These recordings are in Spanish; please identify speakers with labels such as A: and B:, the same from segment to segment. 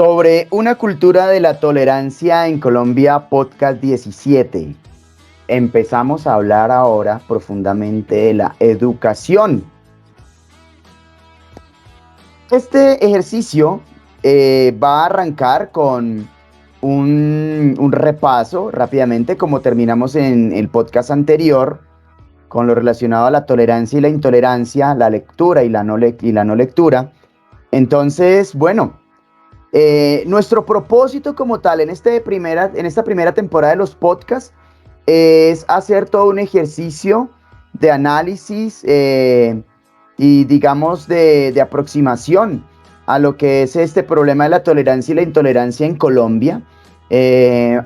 A: Sobre una cultura de la tolerancia en Colombia, podcast 17. Empezamos a hablar ahora profundamente de la educación. Este ejercicio va a arrancar con un repaso rápidamente, como terminamos en el podcast anterior, con lo relacionado a la tolerancia y la intolerancia, la lectura y la no lectura. Entonces, bueno. Nuestro propósito como tal en esta primera temporada de los podcasts es hacer todo un ejercicio de análisis y digamos de aproximación a lo que es este problema de la tolerancia y la intolerancia en Colombia.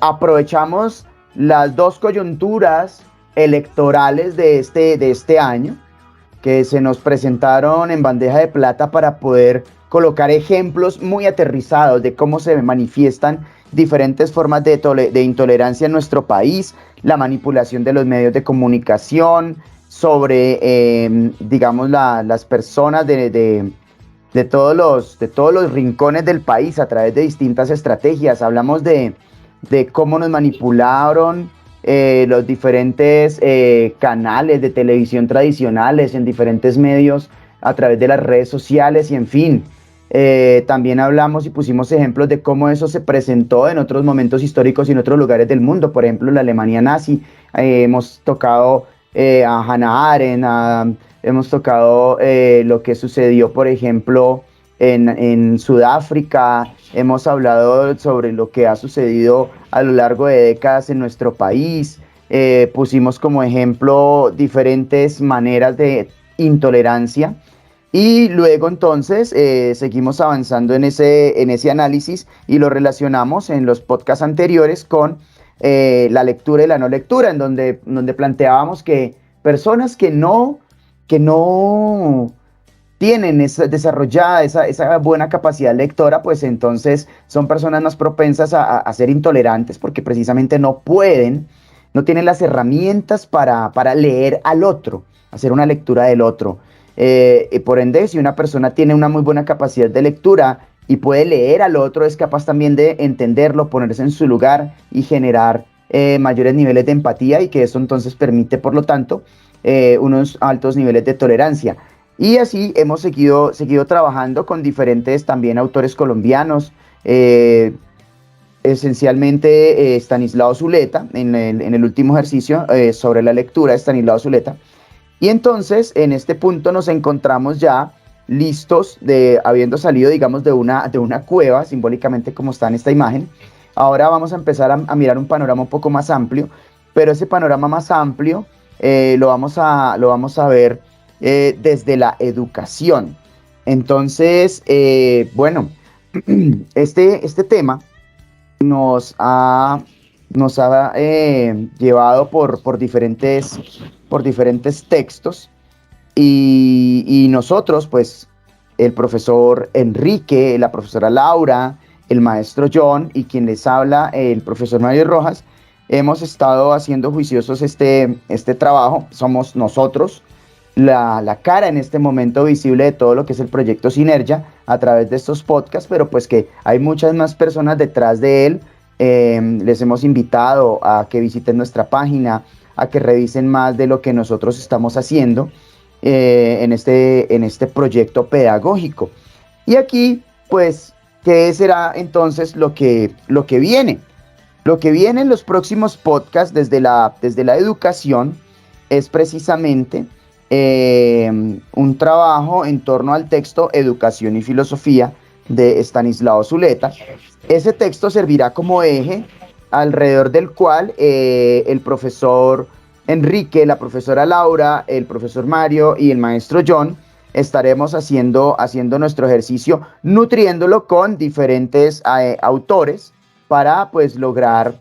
A: Aprovechamos las dos coyunturas electorales de este año que se nos presentaron en bandeja de plata para poder colocar ejemplos muy aterrizados de cómo se manifiestan diferentes formas de intolerancia en nuestro país, la manipulación de los medios de comunicación, sobre, digamos, las personas de todos los rincones del país a través de distintas estrategias. Hablamos de cómo nos manipularon los diferentes canales de televisión tradicionales en diferentes medios a través de las redes sociales y en fin. También hablamos y pusimos ejemplos de cómo eso se presentó en otros momentos históricos y en otros lugares del mundo, por ejemplo la Alemania nazi. Hemos tocado a Hannah Arendt, hemos tocado lo que sucedió por ejemplo en Sudáfrica, hemos hablado sobre lo que ha sucedido a lo largo de décadas en nuestro país, pusimos como ejemplo diferentes maneras de intolerancia. Y luego entonces seguimos avanzando en ese análisis y lo relacionamos en los podcasts anteriores con la lectura y la no lectura, en donde planteábamos que personas que no tienen desarrollada esa buena capacidad lectora, pues entonces son personas más propensas a ser intolerantes porque precisamente no tienen las herramientas para leer al otro, hacer una lectura del otro. Y por ende, si una persona tiene una muy buena capacidad de lectura y puede leer al otro, es capaz también de entenderlo, ponerse en su lugar y generar mayores niveles de empatía, y que eso entonces permite, por lo tanto, unos altos niveles de tolerancia. Y así hemos seguido trabajando con diferentes también autores colombianos, esencialmente Estanislao Zuleta, en el último ejercicio sobre la lectura de Estanislao Zuleta. Y entonces en este punto nos encontramos ya listos, habiendo salido, digamos, de una cueva, simbólicamente como está en esta imagen. Ahora vamos a empezar a mirar un panorama un poco más amplio, pero ese panorama más amplio lo vamos a ver desde la educación. Entonces, bueno, este tema nos ha llevado por diferentes textos y nosotros, pues, el profesor Enrique, la profesora Laura, el maestro John y quien les habla, el profesor Mario Rojas, hemos estado haciendo juiciosos este trabajo. Somos nosotros la cara en este momento visible de todo lo que es el proyecto Sinergia a través de estos podcasts, pero pues que hay muchas más personas detrás de él. Les hemos invitado a que visiten nuestra página, a que revisen más de lo que nosotros estamos haciendo en este proyecto pedagógico. Y aquí, pues, ¿qué será entonces lo que viene? Lo que viene en los próximos podcasts desde la educación es precisamente un trabajo en torno al texto Educación y Filosofía de Estanislao Zuleta. Ese texto servirá como eje alrededor del cual el profesor Enrique, la profesora Laura, el profesor Mario y el maestro John estaremos haciendo nuestro ejercicio, nutriéndolo con diferentes autores para pues lograr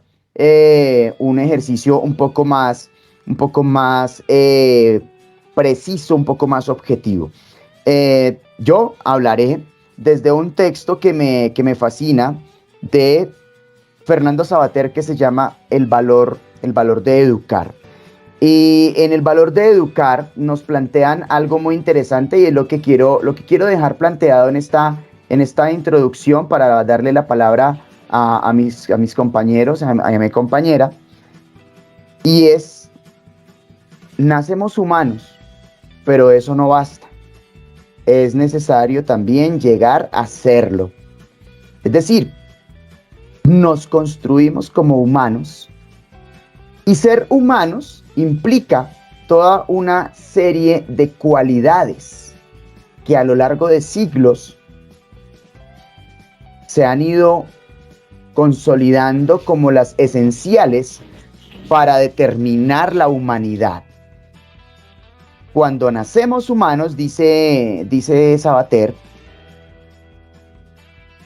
A: un ejercicio un poco más preciso, un poco más objetivo. Yo hablaré desde un texto que me fascina de Fernando Savater, que se llama El valor de educar. Y en el valor de educar nos plantean algo muy interesante, y es lo que quiero dejar planteado en esta en esta introducción para darle la palabra a mis compañeros, a mi compañera, y es, nacemos humanos, pero eso no basta. Es necesario también llegar a serlo. Es decir, nos construimos como humanos, y ser humanos implica toda una serie de cualidades que a lo largo de siglos se han ido consolidando como las esenciales para determinar la humanidad. Cuando nacemos humanos, dice Sabater,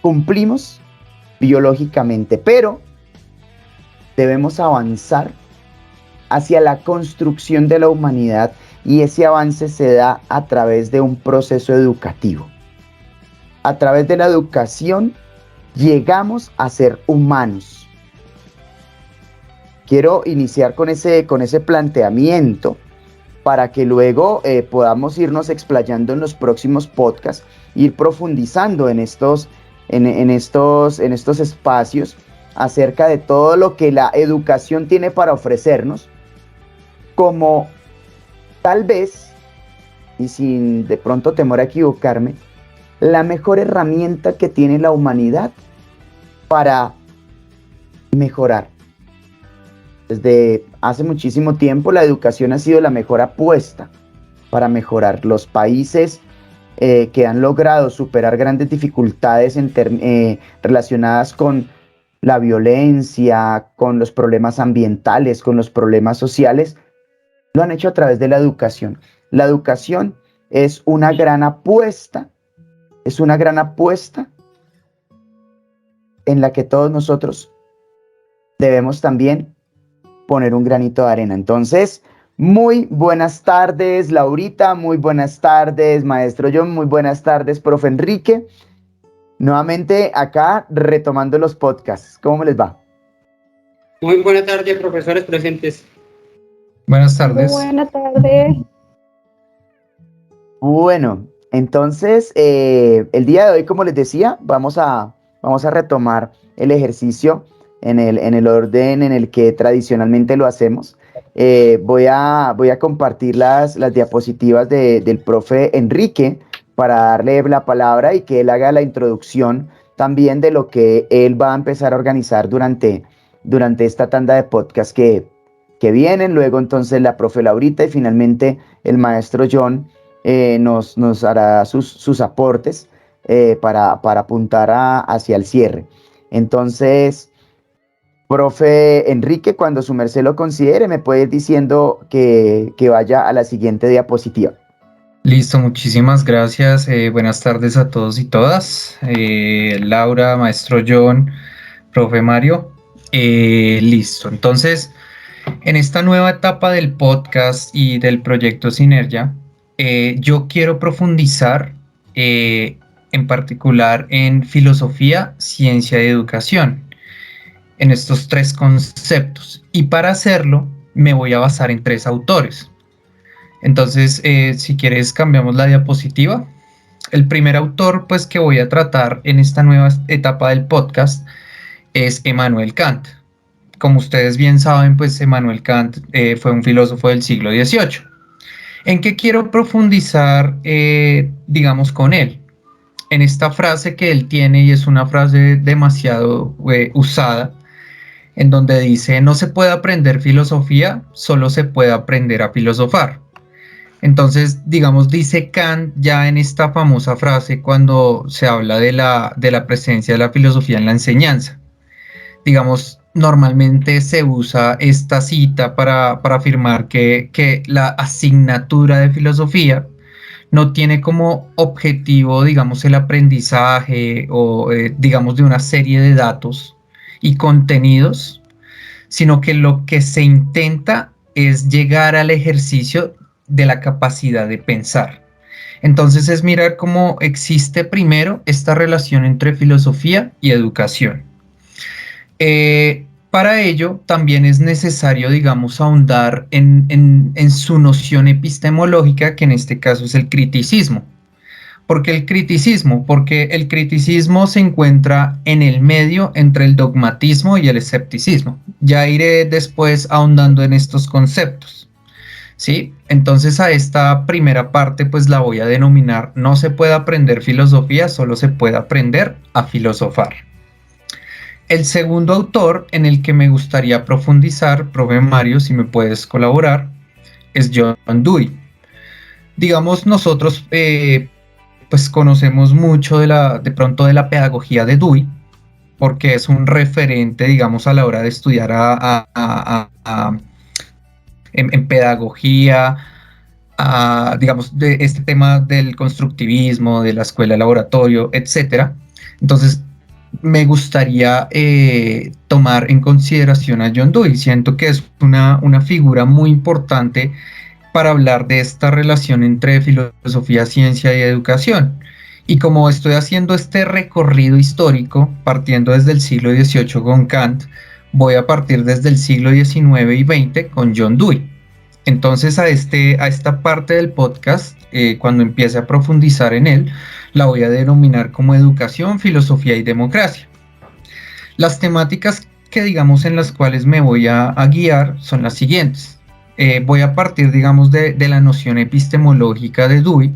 A: cumplimos biológicamente, pero debemos avanzar hacia la construcción de la humanidad, y ese avance se da a través de un proceso educativo. A través de la educación llegamos a ser humanos. Quiero iniciar con ese planteamiento para que luego podamos irnos explayando en los próximos podcasts, ir profundizando en estos espacios acerca de todo lo que la educación tiene para ofrecernos, como tal vez, y sin de pronto temor a equivocarme, la mejor herramienta que tiene la humanidad para mejorar. Desde hace muchísimo tiempo la educación ha sido la mejor apuesta para mejorar. Los países que han logrado superar grandes dificultades relacionadas con la violencia, con los problemas ambientales, con los problemas sociales, lo han hecho a través de la educación. La educación es una gran apuesta, en la que todos nosotros debemos también poner un granito de arena. Entonces, muy buenas tardes, Laurita, muy buenas tardes, maestro John, muy buenas tardes, profe Enrique. Nuevamente acá retomando los podcasts. ¿Cómo les va?
B: Muy buena tarde, profesores presentes.
C: Buenas tardes.
D: Muy buena tarde.
A: Bueno, entonces el día de hoy, como les decía, vamos a retomar el ejercicio en el orden en el que tradicionalmente lo hacemos. Voy a compartir las diapositivas del profe Enrique para darle la palabra y que él haga la introducción también de lo que él va a empezar a organizar durante esta tanda de podcast que vienen. Luego entonces la profe Laurita y finalmente el maestro John nos hará sus aportes para apuntar hacia el cierre. Entonces, profe Enrique, cuando su merced lo considere, me puede ir diciendo que vaya a la siguiente diapositiva.
C: Listo, muchísimas gracias. Buenas tardes a todos y todas. Laura, maestro John, profe Mario. Listo, entonces, en esta nueva etapa del podcast y del proyecto Sinergia, yo quiero profundizar en particular en filosofía, ciencia y educación, en estos tres conceptos. Y para hacerlo, me voy a basar en tres autores. Entonces, si quieres, cambiamos la diapositiva. El primer autor, pues, que voy a tratar en esta nueva etapa del podcast es Immanuel Kant. Como ustedes bien saben, pues, Immanuel Kant fue un filósofo del siglo XVIII. ¿En qué quiero profundizar, digamos, con él? En esta frase que él tiene, y es una frase demasiado usada, en donde dice: no se puede aprender filosofía, solo se puede aprender a filosofar. Entonces, digamos, dice Kant ya en esta famosa frase cuando se habla de la presencia de la filosofía en la enseñanza. Digamos, normalmente se usa esta cita para afirmar que la asignatura de filosofía no tiene como objetivo, digamos, el aprendizaje o, digamos, de una serie de datos y contenidos, sino que lo que se intenta es llegar al ejercicio de la capacidad de pensar. Entonces es mirar cómo existe primero esta relación entre filosofía y educación. Para ello también es necesario, digamos, ahondar en su noción epistemológica, que en este caso es el criticismo. ¿Por qué el criticismo? Porque el criticismo se encuentra en el medio entre el dogmatismo y el escepticismo. Ya iré después ahondando en estos conceptos, ¿sí? Entonces a esta primera parte pues la voy a denominar no se puede aprender filosofía, solo se puede aprender a filosofar. El segundo autor en el que me gustaría profundizar, profe Mario, si me puedes colaborar, es John Dewey. Digamos, nosotros pues conocemos mucho de pronto de la pedagogía de Dewey, porque es un referente, digamos, a la hora de estudiar en pedagogía, digamos, de este tema del constructivismo, de la escuela laboratorio, etcétera. Entonces, me gustaría tomar en consideración a John Dewey. Siento que es una figura muy importante para hablar de esta relación entre filosofía, ciencia y educación. Y como estoy haciendo este recorrido histórico, partiendo desde el siglo XVIII con Kant, voy a partir desde el siglo XIX y XX con John Dewey. Entonces a esta parte del podcast, cuando empiece a profundizar en él, la voy a denominar como educación, filosofía y democracia. Las temáticas que digamos en las cuales me voy a guiar son las siguientes. Voy a partir, digamos, de la noción epistemológica de Dewey.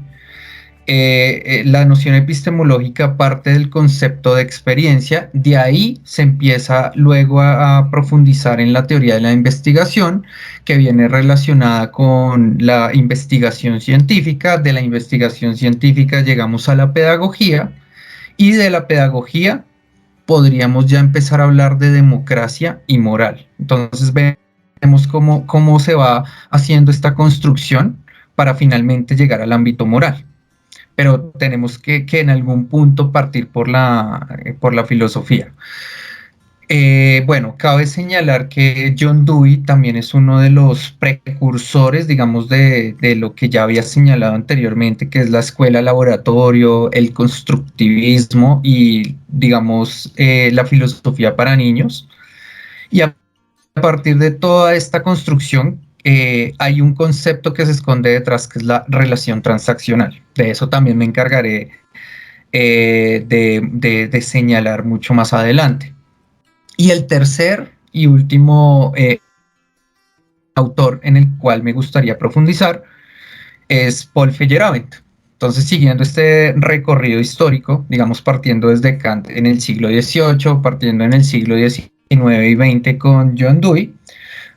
C: La noción epistemológica parte del concepto de experiencia, de ahí se empieza luego a profundizar en la teoría de la investigación, que viene relacionada con la investigación científica. De la investigación científica llegamos a la pedagogía, y de la pedagogía podríamos ya empezar a hablar de democracia y moral. Entonces vemos cómo se va haciendo esta construcción para finalmente llegar al ámbito moral. Pero tenemos que en algún punto partir por la filosofía. Bueno, cabe señalar que John Dewey también es uno de los precursores, digamos, de lo que ya había señalado anteriormente, que es la escuela laboratorio, el constructivismo y, digamos, la filosofía para niños. Y a partir de toda esta construcción, hay un concepto que se esconde detrás, que es la relación transaccional. De eso también me encargaré de señalar mucho más adelante. Y el tercer y último autor en el cual me gustaría profundizar es Paul Feyerabend. Entonces, siguiendo este recorrido histórico, digamos, partiendo desde Kant en el siglo XVIII, partiendo en el siglo XIX y XX con John Dewey,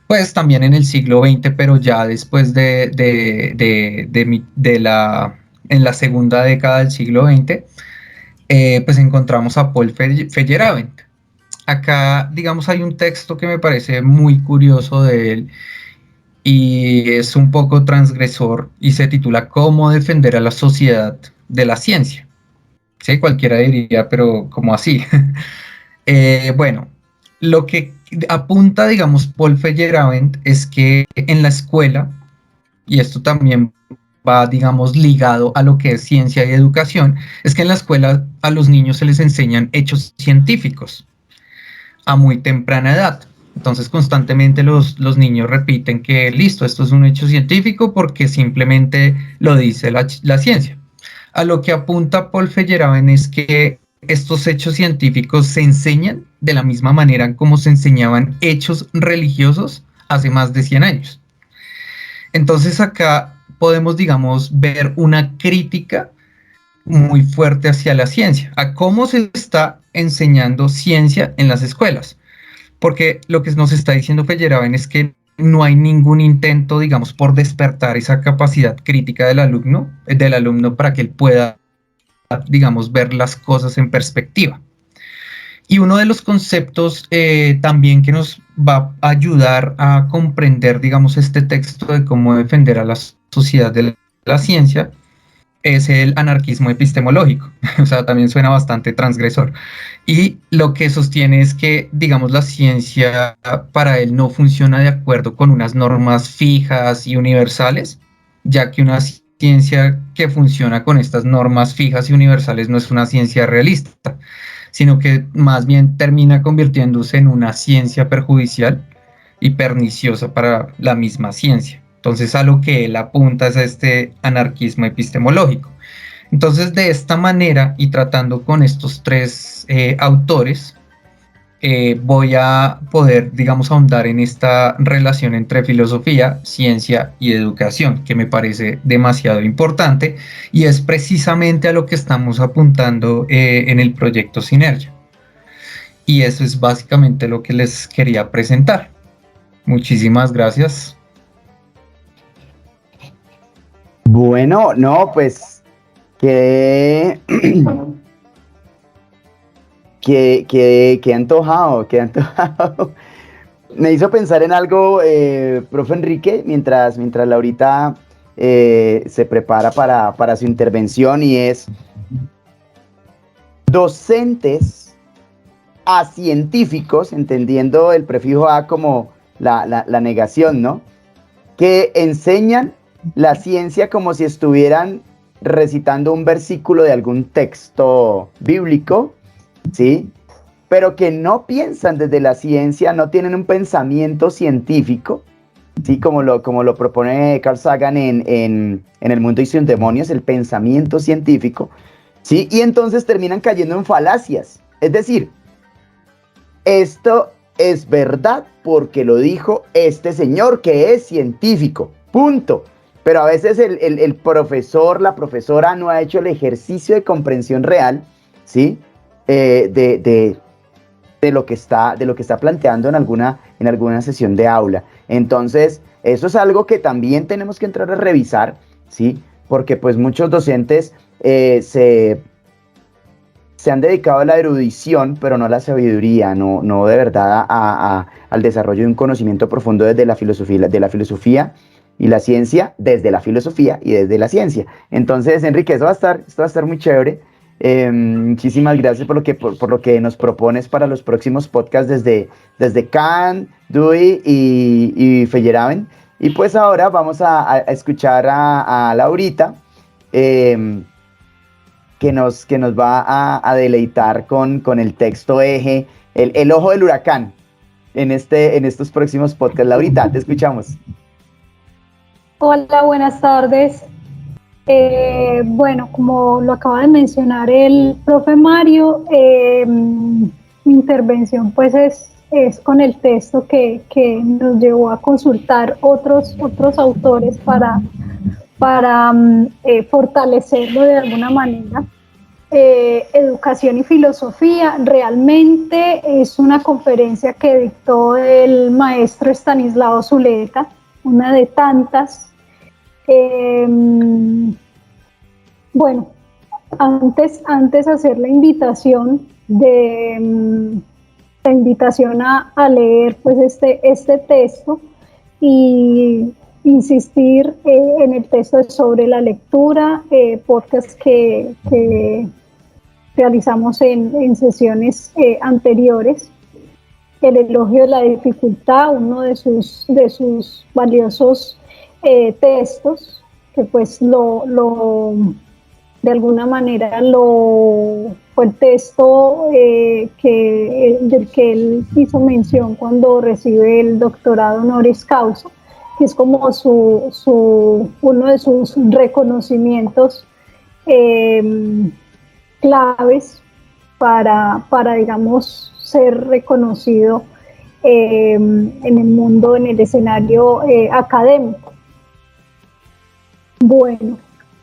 C: pues también en el siglo XX, pero ya después en la segunda década del siglo XX, pues encontramos a Paul Feyerabend. Acá, digamos, hay un texto que me parece muy curioso de él y es un poco transgresor y se titula ¿Cómo defender a la sociedad de la ciencia? Sí, cualquiera diría, pero ¿cómo así? Bueno, lo que apunta, digamos, Paul Feyerabend es que en la escuela, y esto también va, digamos, ligado a lo que es ciencia y educación, es que en la escuela a los niños se les enseñan hechos científicos a muy temprana edad. Entonces constantemente los niños repiten que listo, esto es un hecho científico porque simplemente lo dice la ciencia. A lo que apunta Paul Feyerabend es que estos hechos científicos se enseñan de la misma manera como se enseñaban hechos religiosos hace más de 100 años. Entonces acá podemos, digamos, ver una crítica muy fuerte hacia la ciencia, a cómo se está enseñando ciencia en las escuelas, porque lo que nos está diciendo Feyerabend es que no hay ningún intento, digamos, por despertar esa capacidad crítica del alumno para que él pueda, digamos, ver las cosas en perspectiva. Y uno de los conceptos también que nos va a ayudar a comprender, digamos, este texto de cómo defender a la sociedad de la ciencia es el anarquismo epistemológico. O sea, también suena bastante transgresor. Y lo que sostiene es que, digamos, la ciencia para él no funciona de acuerdo con unas normas fijas y universales, ya que una ciencia que funciona con estas normas fijas y universales no es una ciencia realista, sino que más bien termina convirtiéndose en una ciencia perjudicial y perniciosa para la misma ciencia. Entonces a lo que él apunta es a este anarquismo epistemológico. Entonces, de esta manera y tratando con estos tres autores, voy a poder, digamos, ahondar en esta relación entre filosofía, ciencia y educación, que me parece demasiado importante y es precisamente a lo que estamos apuntando en el proyecto Sinergia. Y eso es básicamente lo que les quería presentar. Muchísimas gracias.
A: Bueno, no, pues quedé, quedé antojado, quedé antojado. Me hizo pensar en algo, profe Enrique, mientras Laurita se prepara para su intervención, y es docentes a científicos, entendiendo el prefijo a como la negación, ¿no? Que enseñan la ciencia como si estuvieran recitando un versículo de algún texto bíblico, ¿sí? Pero que no piensan desde la ciencia, no tienen un pensamiento científico, ¿sí? Como lo propone Carl Sagan en El mundo y sus demonios, el pensamiento científico, ¿sí? Y entonces terminan cayendo en falacias. Es decir, esto es verdad porque lo dijo este señor que es científico, punto. Pero a veces el profesor, la profesora no ha hecho el ejercicio de comprensión real, ¿sí? De lo que está planteando en alguna sesión de aula. Entonces, eso es algo que también tenemos que entrar a revisar, ¿sí? Porque pues muchos docentes se han dedicado a la erudición, pero no a la sabiduría, no de verdad al desarrollo de un conocimiento profundo desde la filosofía y la ciencia, desde la filosofía y desde la ciencia. Entonces, Enrique, esto va a estar muy chévere. Muchísimas gracias por lo que nos propones para los próximos podcasts desde Kant, Dewey y Feyerabend. Y pues ahora vamos a escuchar a Laurita, que nos va a deleitar con el texto eje, el ojo del huracán, en estos próximos podcasts. Laurita, te escuchamos.
D: Hola, buenas tardes. Bueno, como lo acaba de mencionar el profe Mario, mi intervención pues es con el texto que nos llevó a consultar otros autores para fortalecerlo de alguna manera. Educación y filosofía realmente es una conferencia que dictó el maestro Estanislao Zuleta, una de tantas. Bueno, antes hacer la invitación a leer pues este texto y insistir en el texto sobre la lectura, podcast que realizamos en sesiones anteriores. El elogio de la dificultad, uno de sus valiosos textos, que pues de alguna manera fue el texto del que él hizo mención cuando recibe el doctorado honoris causa, que es como uno de sus reconocimientos claves para digamos, ser reconocido en el mundo, en el escenario académico. Bueno,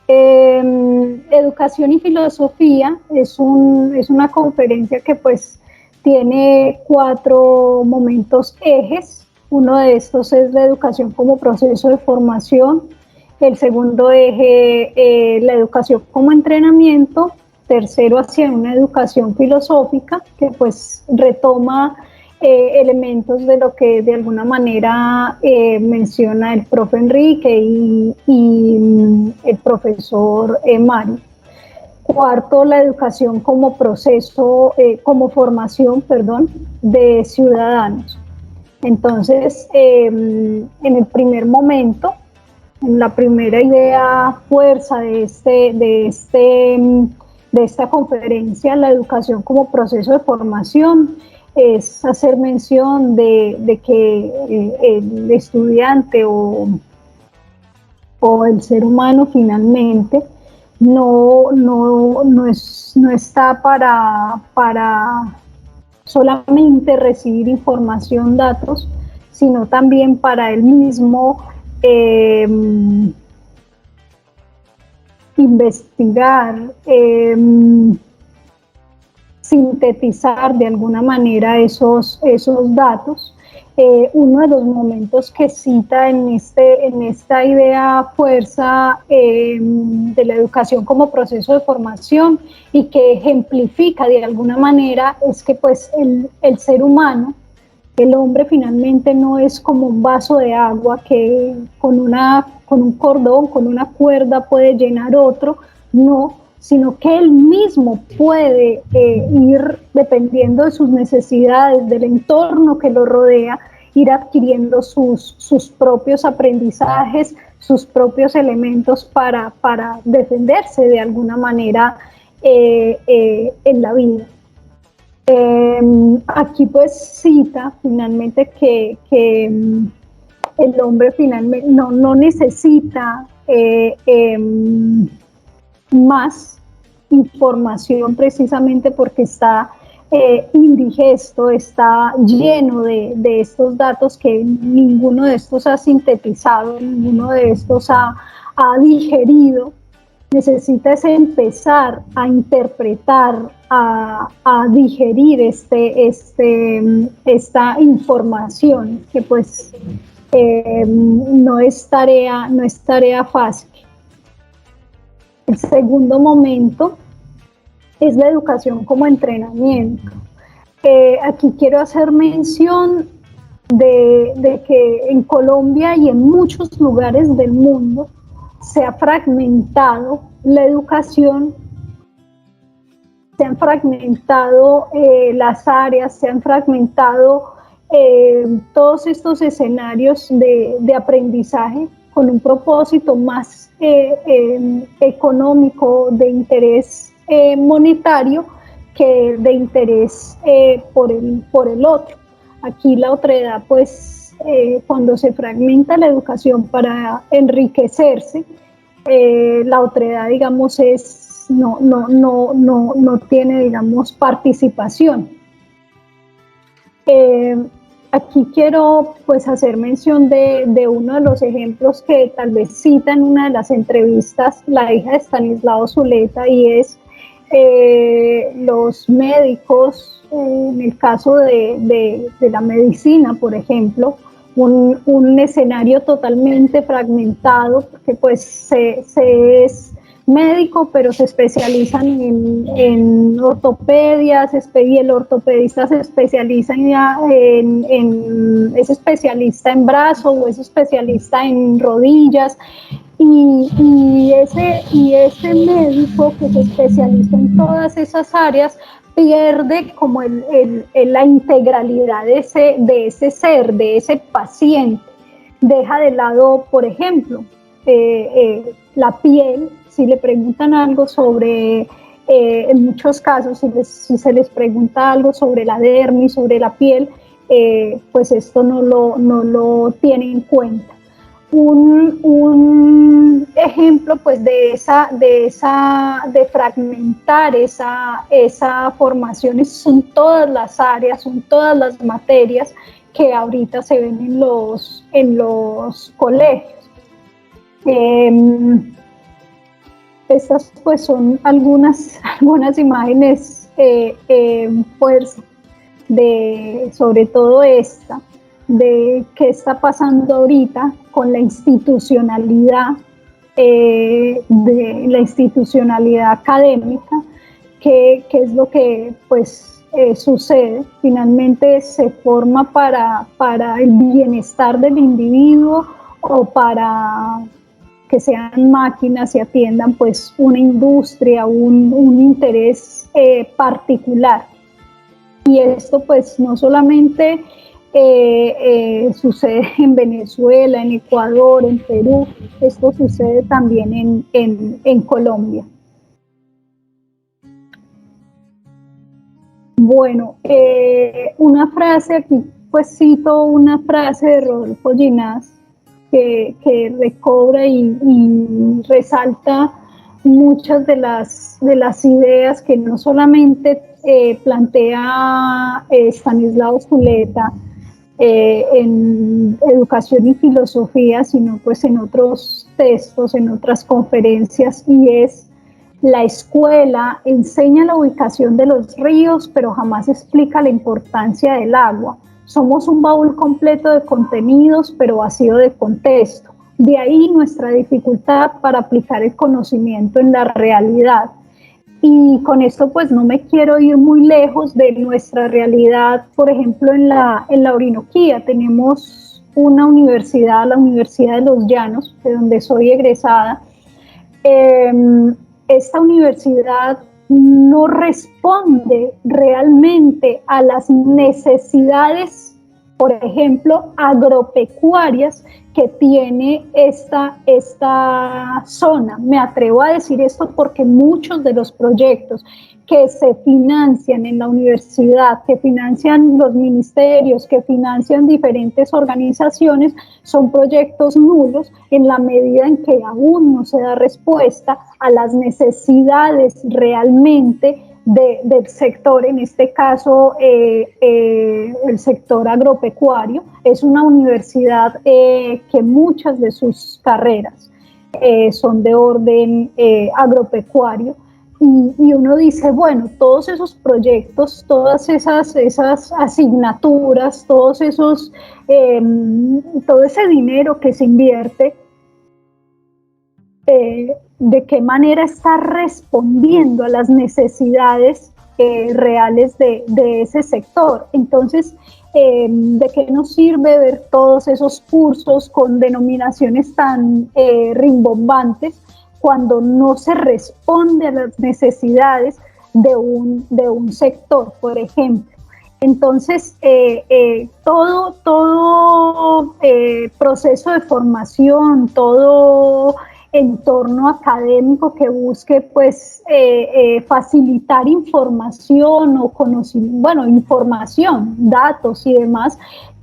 D: educación y filosofía es una conferencia que pues tiene 4 momentos ejes. Uno de estos es la educación como proceso de formación. El segundo eje, la educación como entrenamiento. Tercero, hacia una educación filosófica que pues retoma elementos de lo que de alguna manera menciona el profe Enrique y el profesor Mario. Cuarto, la educación como proceso, como formación, de ciudadanos. Entonces, en el primer momento, en la primera idea fuerza de esta conferencia, la educación como proceso de formación, es hacer mención de que el estudiante o el ser humano finalmente no está para solamente recibir información, datos, sino también para él mismo investigar, sintetizar de alguna manera esos datos. Uno de los momentos que cita en esta idea fuerza de la educación como proceso de formación y que ejemplifica de alguna manera es que pues el ser humano, el hombre finalmente no es como un vaso de agua que con un cordón, con una cuerda puede llenar otro, no, sino que él mismo puede ir, dependiendo de sus necesidades, del entorno que lo rodea, ir adquiriendo sus propios aprendizajes, sus propios elementos para defenderse de alguna manera en la vida. Aquí pues cita finalmente que el hombre finalmente no necesita más información precisamente porque está indigesto, está lleno de estos datos que ninguno de estos ha sintetizado, ninguno de estos ha digerido. Necesita es empezar a interpretar, a digerir esta información que pues no es tarea fácil. El segundo momento es la educación como entrenamiento. Aquí quiero hacer mención de que en Colombia y en muchos lugares del mundo se ha fragmentado la educación, se han fragmentado las áreas, se han fragmentado todos estos escenarios de aprendizaje con un propósito más económico, de interés monetario, que de interés por el otro. Aquí la otredad, pues, cuando se fragmenta la educación para enriquecerse, la otredad, digamos, no tiene, digamos, participación. Aquí quiero pues hacer mención de uno de los ejemplos que tal vez cita en una de las entrevistas la hija de Estanislao Zuleta, y es los médicos, en el caso de la medicina, por ejemplo, un escenario totalmente fragmentado, porque pues se es médico, pero se especializan en ortopedia, y el ortopedista se especializa es especialista en brazo o es especialista en rodillas, y ese médico que se especializa en todas esas áreas pierde como la integralidad de ese ser, de ese paciente. Deja de lado, por ejemplo, la piel. Si le preguntan algo sobre, en muchos casos, si se les pregunta algo sobre la dermis, sobre la piel, pues esto no lo tiene en cuenta. Un ejemplo pues de fragmentar esa formación son todas las áreas, son todas las materias que ahorita se ven en los colegios. Estas pues son algunas imágenes pues, sobre todo esta, de qué está pasando ahorita con la institucionalidad, de la institucionalidad académica, que es lo que pues sucede. Finalmente se forma para el bienestar del individuo o para que sean máquinas y atiendan pues una industria, un interés particular. Y esto pues no solamente sucede en Venezuela, en Ecuador, en Perú, esto sucede también en Colombia. Bueno, una frase, aquí pues cito una frase de Rodolfo Ginás que recobra y resalta muchas de las ideas que no solamente plantea Stanislao Zuleta en Educación y Filosofía, sino pues en otros textos, en otras conferencias, y es: la escuela enseña la ubicación de los ríos, pero jamás explica la importancia del agua. Somos un baúl completo de contenidos, pero vacío de contexto. De ahí nuestra dificultad para aplicar el conocimiento en la realidad. Y con esto pues no me quiero ir muy lejos de nuestra realidad. Por ejemplo, en la Orinoquía tenemos una universidad, la Universidad de los Llanos, de donde soy egresada. Esta universidad no responde realmente a las necesidades, por ejemplo, agropecuarias que tiene esta zona. Me atrevo a decir esto porque muchos de los proyectos que se financian en la universidad, que financian los ministerios, que financian diferentes organizaciones, son proyectos nulos en la medida en que aún no se da respuesta a las necesidades realmente del sector, en este caso el sector agropecuario. Es una universidad que muchas de sus carreras son de orden agropecuario, y uno dice, bueno, todos esos proyectos, todas esas asignaturas, todo ese dinero que se invierte, de qué manera está respondiendo a las necesidades reales de ese sector. Entonces, ¿de qué nos sirve ver todos esos cursos con denominaciones tan rimbombantes cuando no se responde a las necesidades de un sector, por ejemplo? Entonces, todo proceso de formación, todo entorno académico que busque pues facilitar información o conocimiento, bueno, información, datos y demás,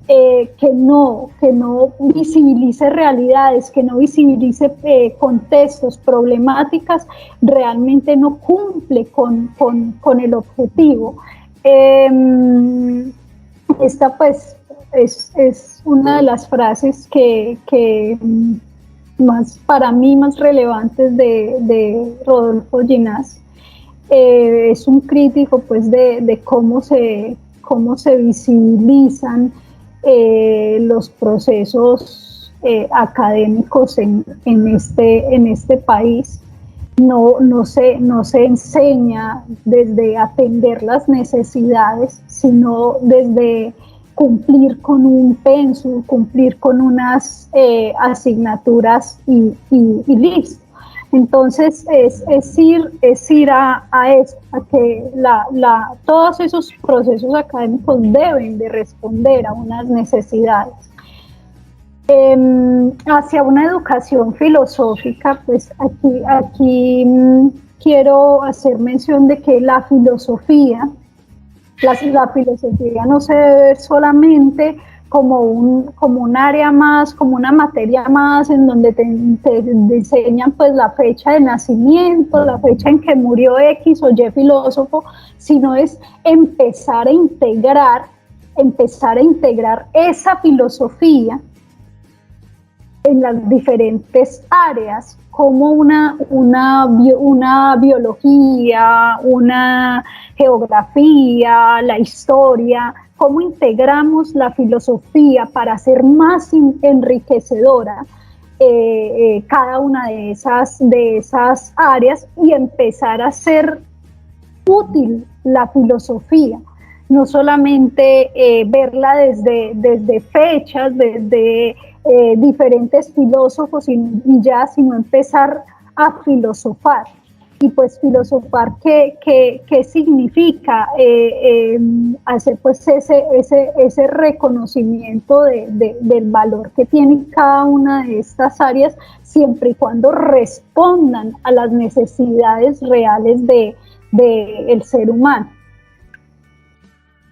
D: que no visibilice realidades, que no visibilice contextos, problemáticas, realmente no cumple con el objetivo. Esta pues es una de las frases que para mí más relevantes de Rodolfo Ginás. Es un crítico pues de cómo se visibilizan los procesos académicos en este país. No se enseña desde atender las necesidades, sino desde cumplir con un pensum, cumplir con unas asignaturas y listo. Entonces es ir a eso, a que todos esos procesos académicos deben de responder a unas necesidades. Hacia una educación filosófica, pues aquí quiero hacer mención de que la filosofía no se debe ver solamente como un área más, como una materia más, en donde te enseñan pues la fecha de nacimiento, la fecha en que murió X o Y filósofo, sino es empezar a integrar esa filosofía en las diferentes áreas, como una biología, una geografía, la historia, cómo integramos la filosofía para hacer más enriquecedora cada una de esas áreas, y empezar a hacer útil la filosofía, no solamente verla desde fechas, desde diferentes filósofos sino empezar a filosofar. Y pues filosofar, ¿qué significa? Hacer pues ese reconocimiento del valor que tiene cada una de estas áreas, siempre y cuando respondan a las necesidades reales del ser humano.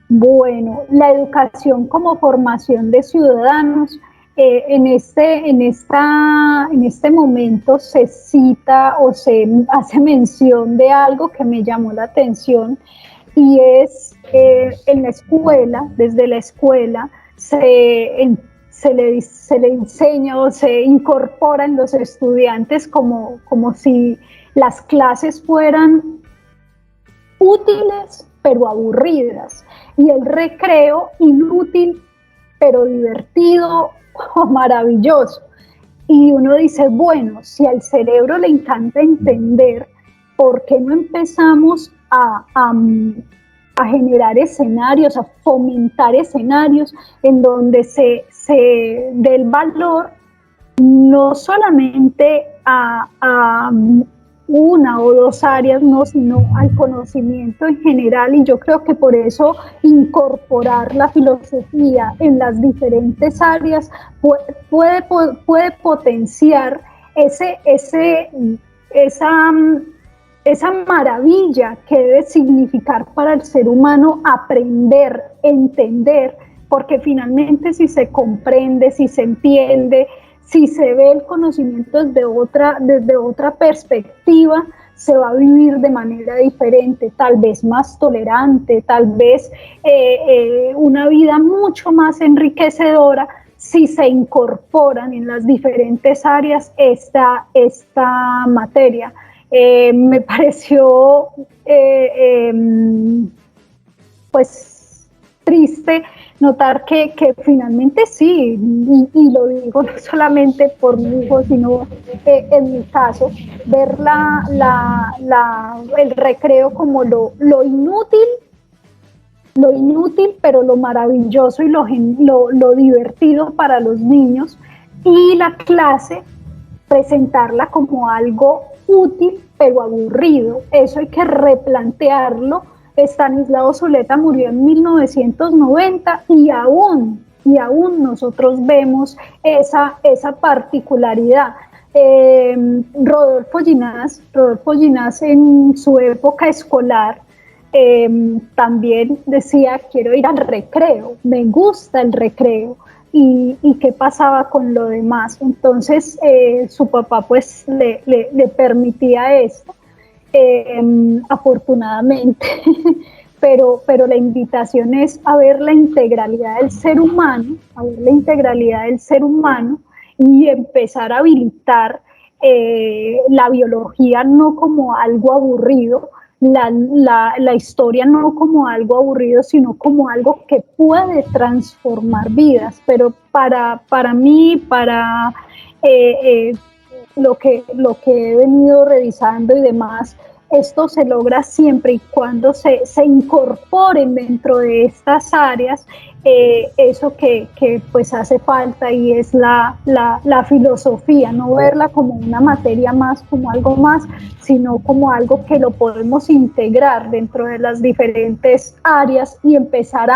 D: Bueno, la educación como formación de ciudadanos en este momento se cita o se hace mención de algo que me llamó la atención, y es en la escuela, desde la escuela, se le enseña o se incorpora en los estudiantes como si las clases fueran útiles pero aburridas, y el recreo inútil pero divertido o maravilloso. Y uno dice, bueno, si al cerebro le encanta entender, ¿por qué no empezamos a generar escenarios, a fomentar escenarios en donde se dé el valor no solamente a una o dos áreas, no, sino al conocimiento en general? Y yo creo que por eso incorporar la filosofía en las diferentes áreas puede potenciar esa maravilla que debe significar para el ser humano aprender, entender, porque finalmente si se comprende, si se entiende, si se ve el conocimiento desde otra perspectiva, se va a vivir de manera diferente, tal vez más tolerante, tal vez una vida mucho más enriquecedora, si se incorporan en las diferentes áreas esta materia. Me pareció pues triste notar que finalmente sí, y lo digo no solamente por mi hijo, sino en mi caso, ver el recreo como lo inútil, pero lo maravilloso y lo divertido para los niños, y la clase presentarla como algo útil pero aburrido. Eso hay que replantearlo. Estanislao Zuleta murió en 1990 y aún nosotros vemos esa particularidad. Rodolfo Ginás en su época escolar también decía, quiero ir al recreo, me gusta el recreo. Y qué pasaba con lo demás. Entonces su papá pues le permitía esto, afortunadamente, pero la invitación es a ver la integralidad del ser humano, y empezar a habilitar la biología no como algo aburrido, la historia no como algo aburrido, sino como algo que puede transformar vidas. Pero para mí, lo que he venido revisando y demás, esto se logra siempre y cuando se incorporen dentro de estas áreas eso que pues hace falta, y es la filosofía, no verla como una materia más, como algo más, sino como algo que lo podemos integrar dentro de las diferentes áreas y empezar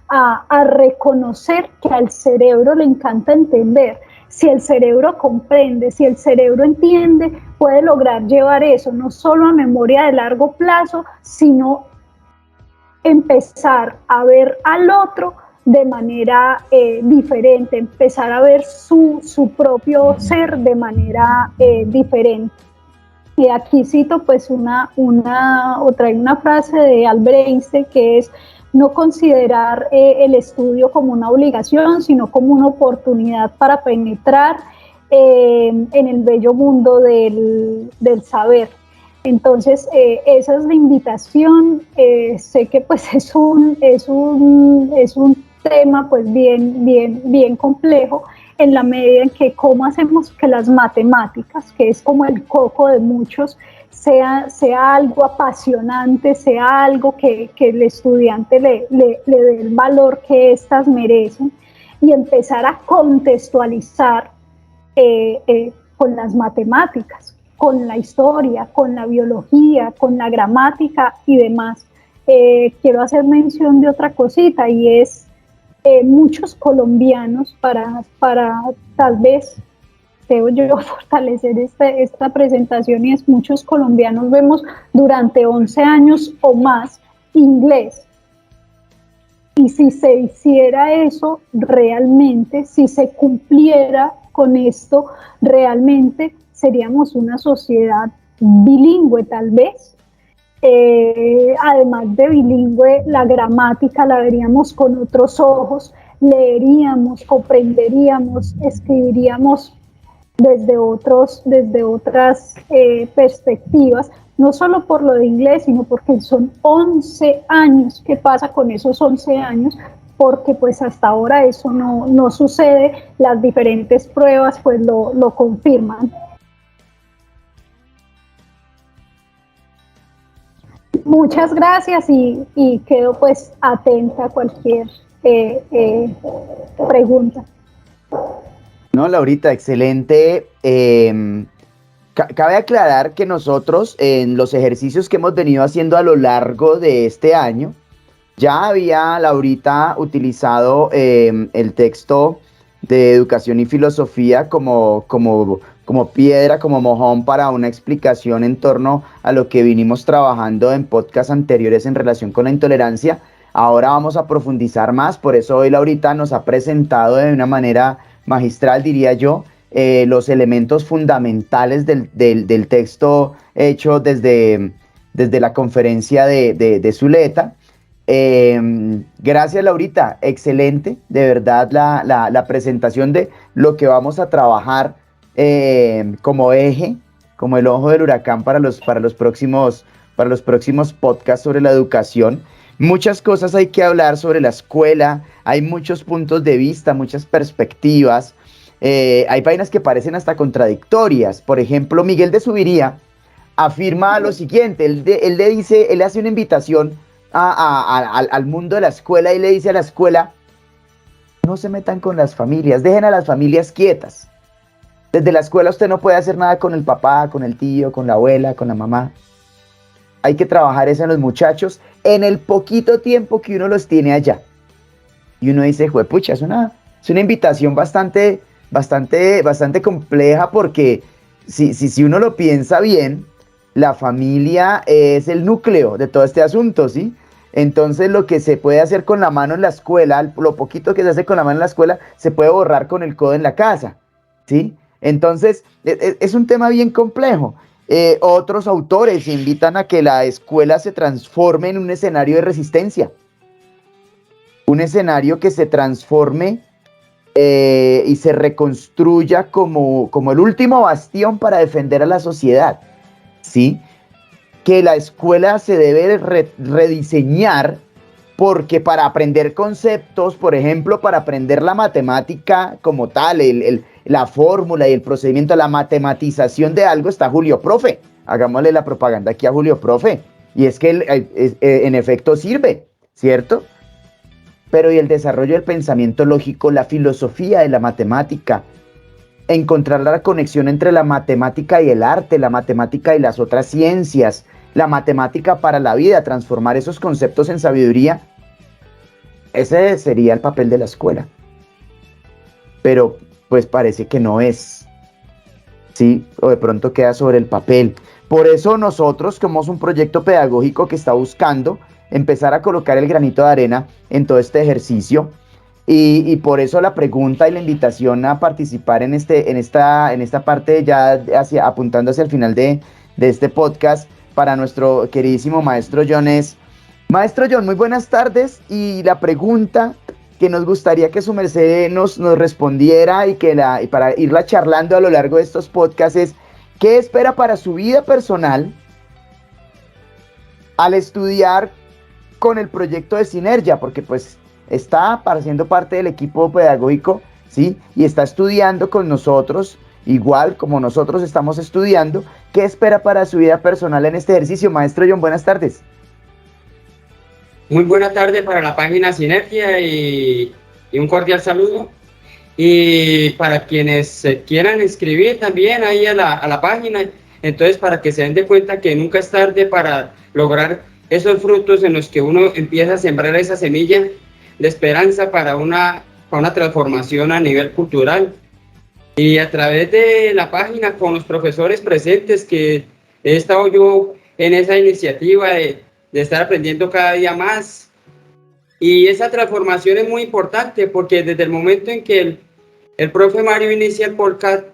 D: a reconocer que al cerebro le encanta entender. Si el cerebro comprende, si el cerebro entiende, puede lograr llevar eso no solo a memoria de largo plazo, sino empezar a ver al otro de manera diferente, empezar a ver su propio ser de manera diferente. Y aquí cito pues una frase de Albert Einstein, que es: no considerar el estudio como una obligación, sino como una oportunidad para penetrar en el bello mundo del saber. Entonces, esa es la invitación. Sé que pues es un tema pues bien complejo, en la medida en que cómo hacemos que las matemáticas, que es como el coco de muchos, sea algo apasionante, sea algo que el estudiante le dé el valor que éstas merecen, y empezar a contextualizar con las matemáticas, con la historia, con la biología, con la gramática y demás. Quiero hacer mención de otra cosita, y es muchos colombianos, para tal vez, creo yo, fortalecer esta presentación, y es: muchos colombianos vemos durante 11 años o más inglés. Y si se hiciera eso realmente, si se cumpliera con esto realmente, seríamos una sociedad bilingüe tal vez. Además de bilingüe, la gramática la veríamos con otros ojos, leeríamos, comprenderíamos, escribiríamos desde otras perspectivas, no solo por lo de inglés, sino porque son 11 años. ¿Qué pasa con esos 11 años? Porque pues hasta ahora eso no sucede, las diferentes pruebas pues lo confirman. Muchas gracias y quedo pues atenta a cualquier pregunta.
A: No, Laurita, excelente. Cabe aclarar que nosotros en los ejercicios que hemos venido haciendo a lo largo de este año, ya había Laurita utilizado el texto de Educación y Filosofía como piedra, como mojón para una explicación en torno a lo que vinimos trabajando en podcasts anteriores en relación con la intolerancia. Ahora vamos a profundizar más, por eso hoy Laurita nos ha presentado de una manera magistral, diría yo, los elementos fundamentales del texto hecho desde la conferencia de Zuleta. Gracias, Laurita, excelente, de verdad la presentación de lo que vamos a trabajar como eje, como el ojo del huracán para los próximos podcasts sobre la educación. Muchas cosas hay que hablar sobre la escuela, hay muchos puntos de vista, muchas perspectivas, hay vainas que parecen hasta contradictorias. Por ejemplo, Miguel de Subiría afirma lo siguiente, él le hace una invitación al mundo de la escuela y le dice a la escuela: no se metan con las familias, dejen a las familias quietas. Desde la escuela usted no puede hacer nada con el papá, con el tío, con la abuela, con la mamá. Hay que trabajar eso en los muchachos en el poquito tiempo que uno los tiene allá. Y uno dice, juepucha, es una invitación bastante compleja, porque si uno lo piensa bien, la familia es el núcleo de todo este asunto, ¿sí? Entonces lo que se puede hacer con la mano en la escuela, lo poquito que se hace con la mano en la escuela, se puede borrar con el codo en la casa, ¿sí? Entonces es un tema bien complejo. Otros autores invitan a que la escuela se transforme en un escenario de resistencia, un escenario que se transforme y se reconstruya como el último bastión para defender a la sociedad, ¿sí? Que la escuela se debe rediseñar, porque para aprender conceptos, por ejemplo, para aprender la matemática como tal, la fórmula y el procedimiento, la matematización de algo, está Julio Profe. Hagámosle la propaganda aquí a Julio Profe. Y es que en efecto sirve, ¿cierto? Pero y el desarrollo del pensamiento lógico, la filosofía de la matemática, encontrar la conexión entre la matemática y el arte, la matemática y las otras ciencias, la matemática para la vida, transformar esos conceptos en sabiduría. Ese sería el papel de la escuela. Pero pues parece que no es, ¿sí? O de pronto queda sobre el papel. Por eso nosotros, como es un proyecto pedagógico que está buscando empezar a colocar el granito de arena en todo este ejercicio, y por eso la pregunta y la invitación a participar en esta parte, ya apuntando hacia el final de este podcast, para nuestro queridísimo maestro John es: maestro John, muy buenas tardes, y la pregunta que nos gustaría que su merced nos respondiera y para irla charlando a lo largo de estos podcasts es: ¿qué espera para su vida personal al estudiar con el proyecto de Sinergia? Porque pues está siendo parte del equipo pedagógico, ¿sí? Y está estudiando con nosotros, igual como nosotros estamos estudiando. ¿Qué espera para su vida personal en este ejercicio? Maestro John, buenas tardes.
B: Muy buena tarde para la página Sinergia y un cordial saludo. Y para quienes se quieran inscribir también ahí a la página, entonces para que se den de cuenta que nunca es tarde para lograr esos frutos en los que uno empieza a sembrar esa semilla de esperanza para una transformación a nivel cultural. Y a través de la página, con los profesores presentes, que he estado yo en esa iniciativa de estar aprendiendo cada día más, Y esa transformación es muy importante porque desde el momento en que el profe Mario inicia el podcast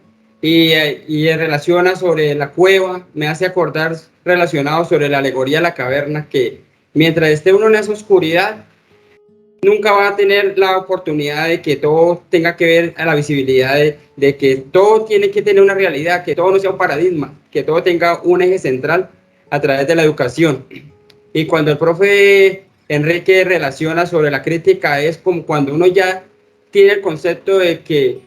B: y relaciona sobre la cueva, me hace acordar relacionado sobre la alegoría de la caverna, que mientras esté uno en esa oscuridad, nunca va a tener la oportunidad de que todo tenga que ver a la visibilidad de que todo tiene que tener una realidad, que todo no sea un paradigma, que todo tenga un eje central a través de la educación. Y cuando el profe Enrique relaciona sobre la crítica, es como cuando uno ya tiene el concepto de que,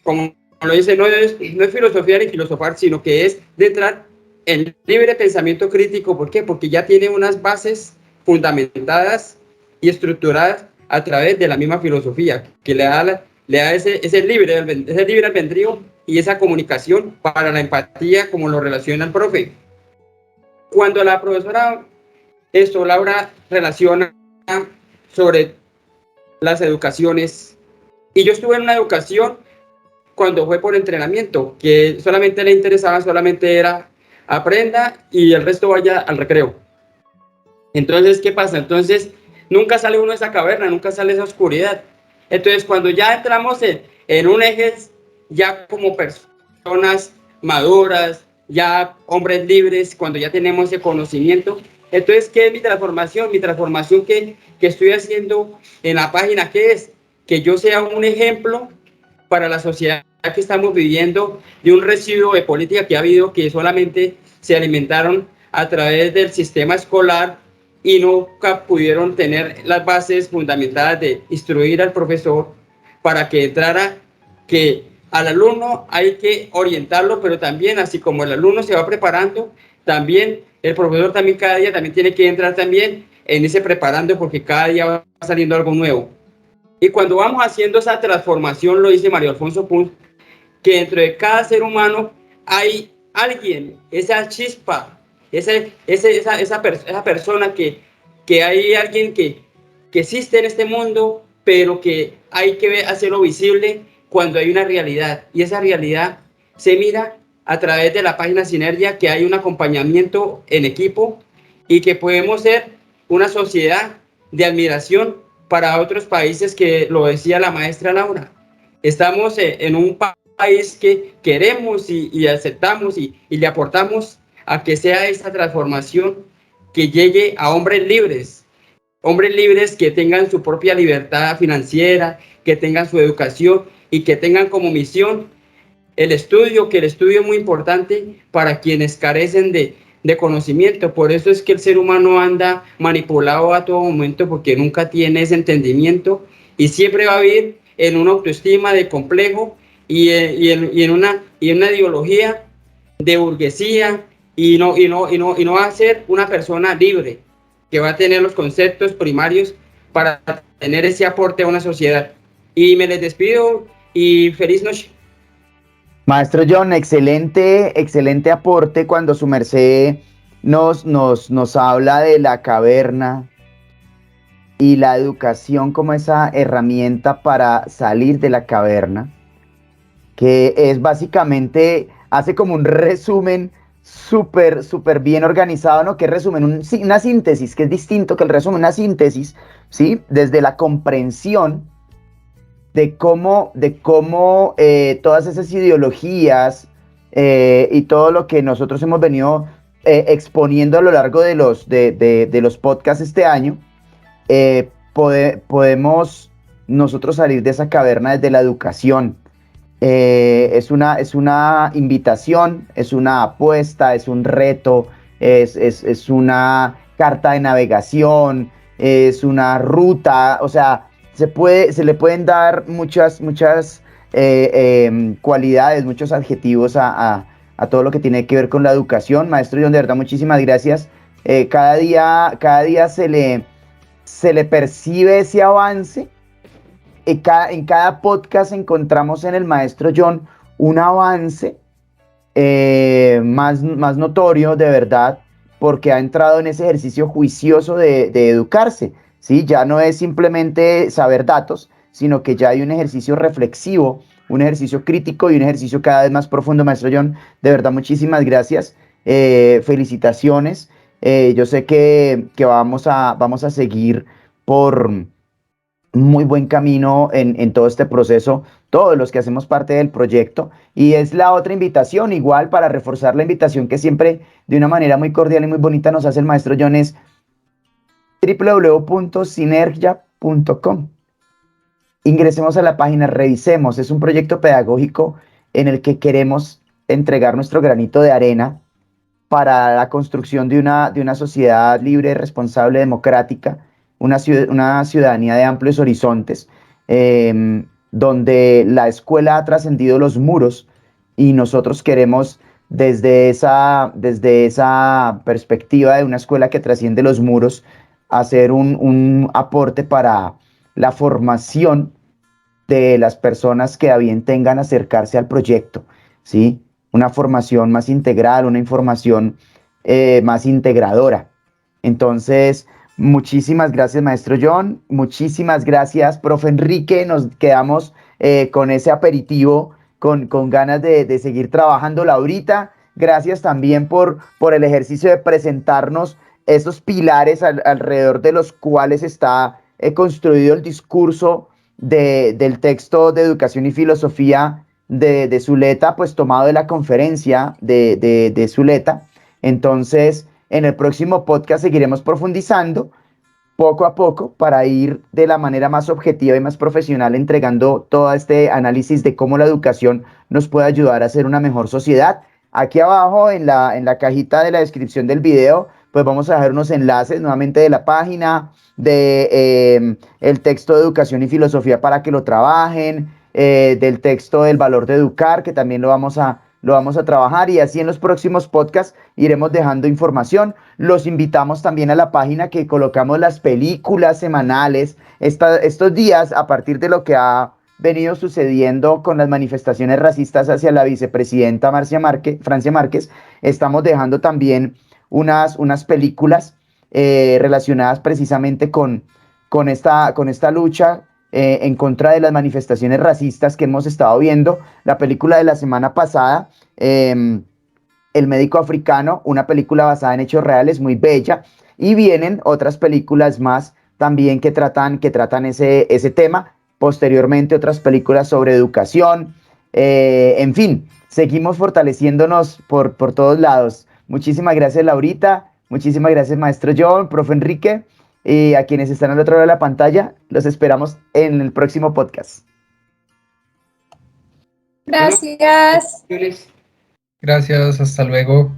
B: como lo dice, no es filosofía ni filosofar, sino que es de entrar en libre pensamiento crítico. ¿Por qué? Porque ya tiene unas bases fundamentadas y estructuradas a través de la misma filosofía, que le da ese libre albedrío y esa comunicación para la empatía, como lo relaciona el profe. Cuando la profesora Laura relaciona sobre las educaciones, y yo estuve en una educación cuando fue por entrenamiento, que solamente le interesaba, solamente era aprenda y el resto vaya al recreo. Entonces, ¿qué pasa? Entonces, nunca sale uno de esa caverna, nunca sale esa oscuridad. Entonces, cuando ya entramos en un eje, ya como personas maduras, ya hombres libres, cuando ya tenemos ese conocimiento, entonces, ¿qué es mi transformación? Mi transformación que estoy haciendo en la página, ¿qué es? Que yo sea un ejemplo para la sociedad que estamos viviendo, de un residuo de política que ha habido, que solamente se alimentaron a través del sistema escolar y nunca pudieron tener las bases fundamentadas de instruir al profesor para que entrara, que al alumno hay que orientarlo, pero también así como el alumno se va preparando, también el profesor también cada día también tiene que entrar también en ese preparando, porque cada día va saliendo algo nuevo. Y cuando vamos haciendo esa transformación, lo dice Mario Alfonso Puig, que dentro de cada ser humano hay alguien, esa chispa, esa persona que hay alguien que existe en este mundo, pero que hay que hacerlo visible cuando hay una realidad. Y esa realidad se mira a través de la página Sinergia, que hay un acompañamiento en equipo y que podemos ser una sociedad de admiración para otros países, que lo decía la maestra Laura. Estamos en un país que queremos y aceptamos y le aportamos a que sea esta transformación que llegue a hombres libres que tengan su propia libertad financiera, que tengan su educación y que tengan como misión el estudio, que el estudio es muy importante para quienes carecen de conocimiento. Por eso es que el ser humano anda manipulado a todo momento, porque nunca tiene ese entendimiento y siempre va a vivir en una autoestima de complejo y en una ideología de burguesía, y no va a ser una persona libre que va a tener los conceptos primarios para tener ese aporte a una sociedad. Y me les despido y feliz noche.
A: Maestro John, excelente aporte cuando su merced nos habla de la caverna y la educación como esa herramienta para salir de la caverna, que es básicamente, hace como un resumen súper bien organizado, ¿no? Que resumen, una síntesis, que es distinto que el resumen, una síntesis, ¿sí? Desde la comprensión de cómo todas esas ideologías y todo lo que nosotros hemos venido exponiendo a lo largo de los podcasts este año, podemos nosotros salir de esa caverna desde la educación. Es una invitación, es una apuesta, es un reto, es una carta de navegación, es una ruta, o sea, se le pueden dar muchas cualidades, muchos adjetivos a todo lo que tiene que ver con la educación. Maestro John, de verdad, muchísimas gracias. Cada día se le percibe ese avance. En cada podcast encontramos en el maestro John un avance más notorio, de verdad, porque ha entrado en ese ejercicio juicioso de educarse, ¿sí? Ya no es simplemente saber datos, sino que ya hay un ejercicio reflexivo, un ejercicio crítico y un ejercicio cada vez más profundo. Maestro John, de verdad, muchísimas gracias. Felicitaciones. Yo sé que vamos a seguir por muy buen camino en todo este proceso, todos los que hacemos parte del proyecto. Y es la otra invitación, igual para reforzar la invitación que siempre de una manera muy cordial y muy bonita nos hace el maestro John, es www.sinergia.com. Ingresemos a la página, revisemos. Es un proyecto pedagógico en el que queremos entregar nuestro granito de arena para la construcción de una sociedad libre, responsable, democrática, una ciudadanía de amplios horizontes, donde la escuela ha trascendido los muros y nosotros queremos desde esa perspectiva de una escuela que trasciende los muros, hacer un aporte para la formación de las personas que a bien tengan acercarse al proyecto, ¿sí? Una formación más integral, una información más integradora. Entonces, muchísimas gracias, maestro John. Muchísimas gracias, profe Enrique. Nos quedamos con ese aperitivo, con ganas de seguir trabajando ahorita. Gracias también por el ejercicio de presentarnos esos pilares alrededor de los cuales está construido el discurso del texto de Educación y Filosofía de Zuleta, pues tomado de la conferencia de Zuleta. Entonces, en el próximo podcast seguiremos profundizando poco a poco para ir de la manera más objetiva y más profesional entregando todo este análisis de cómo la educación nos puede ayudar a ser una mejor sociedad. Aquí abajo en la cajita de la descripción del video, pues vamos a dejar unos enlaces nuevamente de la página, el texto de Educación y Filosofía para que lo trabajen, del texto del valor de educar, que también lo vamos a trabajar, y así en los próximos podcasts iremos dejando información. Los invitamos también a la página que colocamos las películas semanales. Estos días, a partir de lo que ha venido sucediendo con las manifestaciones racistas hacia la vicepresidenta Francia Márquez, estamos dejando también unas películas relacionadas precisamente con esta lucha en contra de las manifestaciones racistas que hemos estado viendo. La película de la semana pasada, El médico africano, una película basada en hechos reales, muy bella, y vienen otras películas más también que tratan ese tema. Posteriormente otras películas sobre educación, en fin, seguimos fortaleciéndonos por todos lados. Muchísimas gracias, Laurita. Muchísimas gracias, maestro John, profe Enrique. Y a quienes están al otro lado de la pantalla, los esperamos en el próximo podcast.
E: Gracias.
C: Gracias, hasta luego.